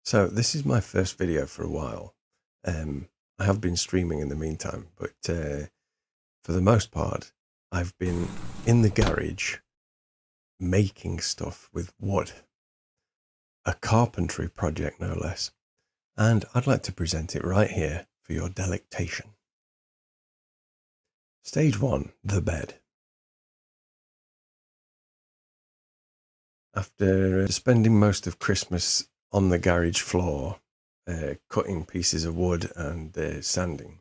So this is my first video for a while. I have been streaming in the meantime, but for the most part, I've been in the garage making stuff with wood. A carpentry project, no less. And I'd like to present it right here for your delectation. Stage 1, the bed. After spending most of Christmas on the garage floor, cutting pieces of wood and sanding,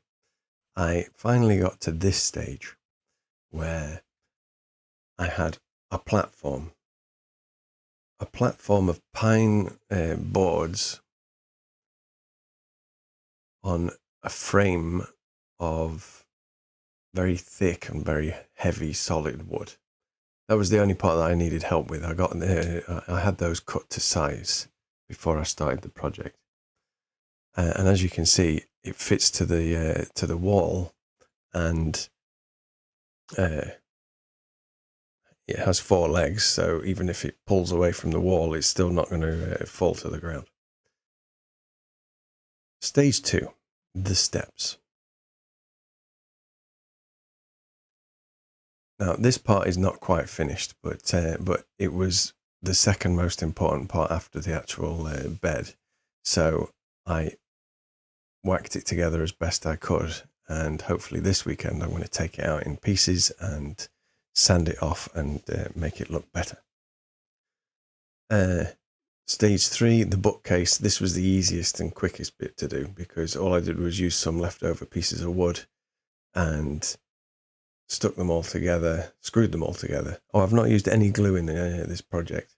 I finally got to this stage where I had a platform of pine boards on a frame of very thick and very heavy solid wood. That was the only part that I needed help with. I had those cut to size before I started the project, and as you can see, it fits to the wall, and it has 4 legs. So even if it pulls away from the wall, it's still not going to fall to the ground. Stage 2, the steps. Now, this part is not quite finished, but it was the second most important part after the actual bed. So I whacked it together as best I could, and hopefully this weekend I'm going to take it out in pieces and sand it off and make it look better. Stage 3, the bookcase. This was the easiest and quickest bit to do because all I did was use some leftover pieces of wood and stuck them all together, screwed them all together. Oh, I've not used any glue in this project.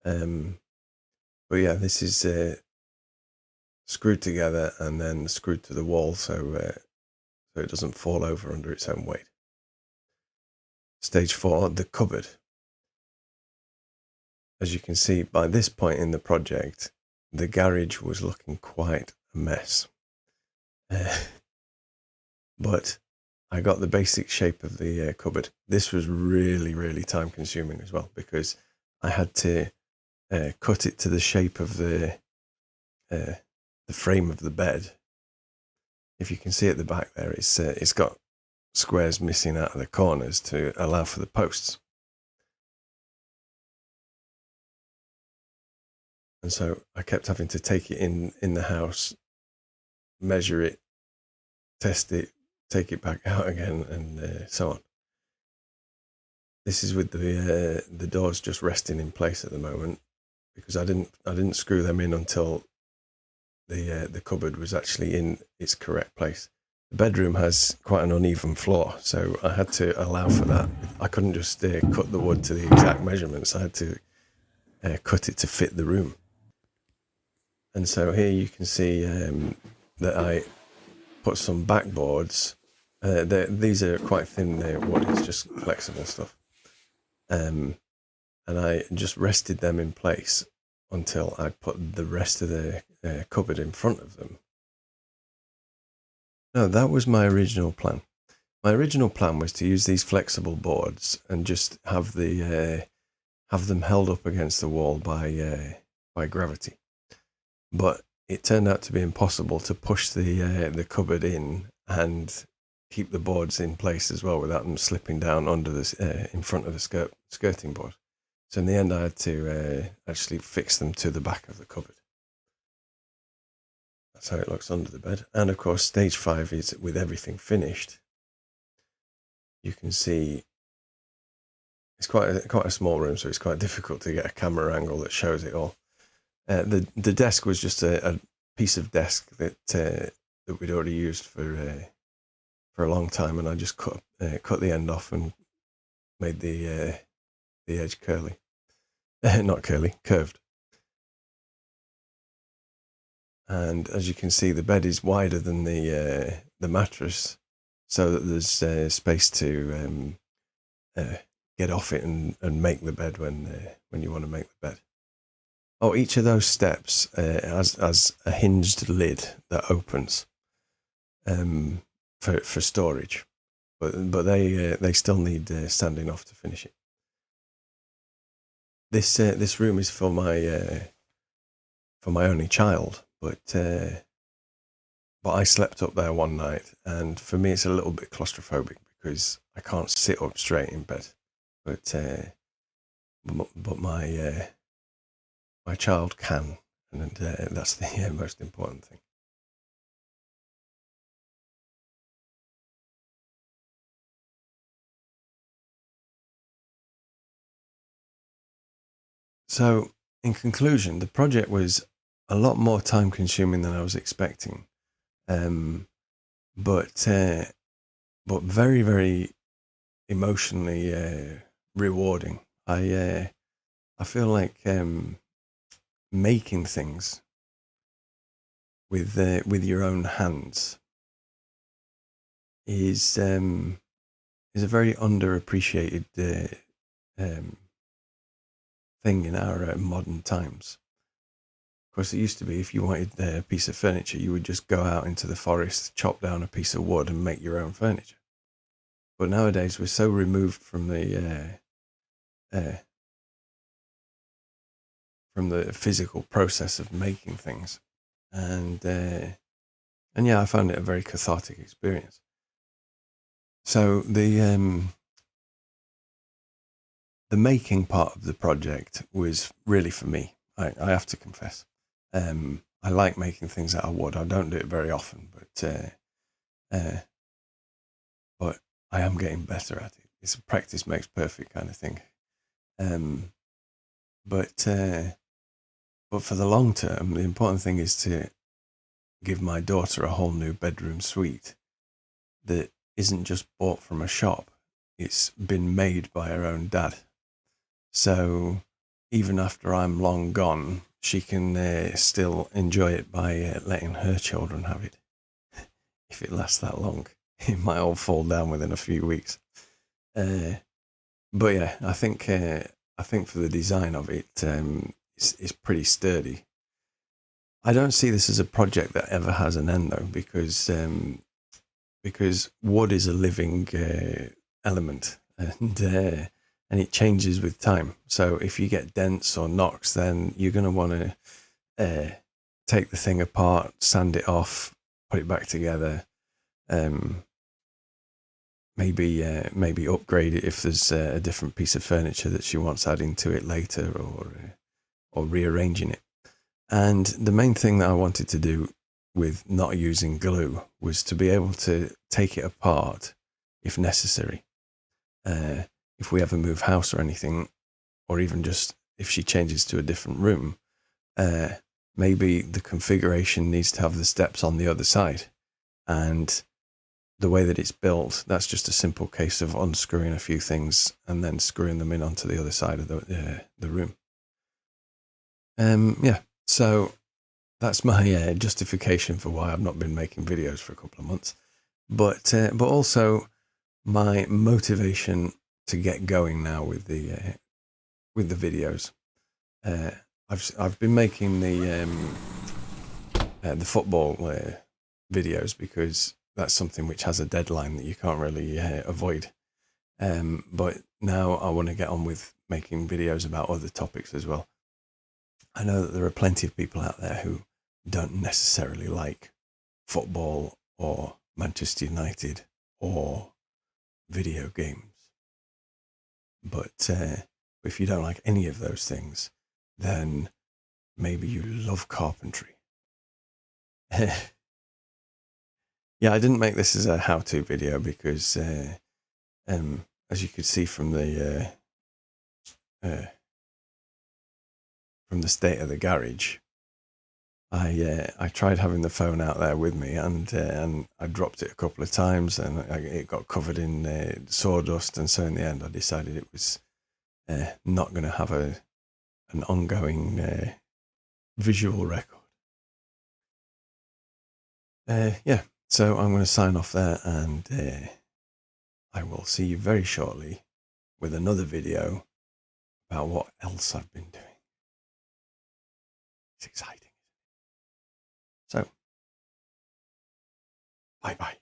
But yeah, this is screwed together and then screwed to the wall so it doesn't fall over under its own weight. Stage 4, the cupboard. As you can see, by this point in the project, the garage was looking quite a mess. But I got the basic shape of the cupboard. This was really, really time consuming as well because I had to cut it to the shape of the frame of the bed. If you can see at the back there, it's got squares missing out of the corners to allow for the posts. And so I kept having to take it in the house, measure it, test it, take it back out again, and so on. This is with the doors just resting in place at the moment because I didn't screw them in until the cupboard was actually in its correct place. The bedroom has quite an uneven floor, so I had to allow for that. I couldn't just cut the wood to the exact measurements. I had to cut it to fit the room. And so here you can see that I put some backboards. These are quite thin wood, it's just flexible stuff. And I just rested them in place until I put the rest of the cupboard in front of them. No, that was my original plan. My original plan was to use these flexible boards and just have them held up against the wall by gravity. But it turned out to be impossible to push the cupboard in and keep the boards in place as well without them slipping down under in front of the skirting board. So in the end, I had to actually fix them to the back of the cupboard. That's how it looks under the bed. And of course, stage 5 is with everything finished. You can see it's quite a small room, so it's quite difficult to get a camera angle that shows it all. The desk was just a piece of desk that we'd already used for a long time, and I just cut the end off and made the edge curly, not curly, curved. And as you can see, the bed is wider than the mattress, so that there's space to get off it and make the bed when you want to make the bed. Oh, each of those steps has a hinged lid that opens for storage, but they still need sanding off to finish it. This room is for for my only child, but I slept up there one night, and for me it's a little bit claustrophobic because I can't sit up straight in bed. But my my child can, and that's the most important thing. So, in conclusion, the project was a lot more time consuming than I was expecting, um, but very, very emotionally rewarding. I feel like making things with your own hands is a very underappreciated um, thing in our modern times. Of course, it used to be if you wanted a piece of furniture, you would just go out into the forest, chop down a piece of wood, and make your own furniture. But nowadays, we're so removed from the physical process of making things, and yeah, I found it a very cathartic experience. So the making part of the project was really for me. I have to confess. I like making things out of wood. I don't do it very often, but I am getting better at it. It's a practice makes perfect kind of thing. But for the long term, the important thing is to give my daughter a whole new bedroom suite that isn't just bought from a shop. It's been made by her own dad. So even after I'm long gone, she can still enjoy it by letting her children have it. If it lasts that long, it might all fall down within a few weeks. But yeah, I think for the design of it, it's pretty sturdy. I don't see this as a project that ever has an end though, because wood is a living element, and it changes with time. So if you get dents or knocks, then you're going to want to take the thing apart, sand it off, put it back together. Maybe upgrade it if there's a different piece of furniture that she wants adding to it later, or rearranging it. And the main thing that I wanted to do with not using glue was to be able to take it apart if necessary. If we ever move house or anything, or even just if she changes to a different room, maybe the configuration needs to have the steps on the other side. And the way that it's built, that's just a simple case of unscrewing a few things and then screwing them in onto the other side of the room. Yeah, so that's my justification for why I've not been making videos for a couple of months, but also my motivation to get going now with the videos. I've been making the football videos because that's something which has a deadline that you can't really avoid. But now I want to get on with making videos about other topics as well. I know that there are plenty of people out there who don't necessarily like football or Manchester United or video games. But if you don't like any of those things, then maybe you love carpentry. Yeah, I didn't make this as a how-to video because, as you could see from the state of the garage, I tried having the phone out there with me, and I dropped it a couple of times, and it got covered in sawdust, and so in the end, I decided it was not going to have an ongoing visual record. Yeah, so I'm going to sign off there, and I will see you very shortly with another video about what else I've been doing. It's exciting. So, bye-bye.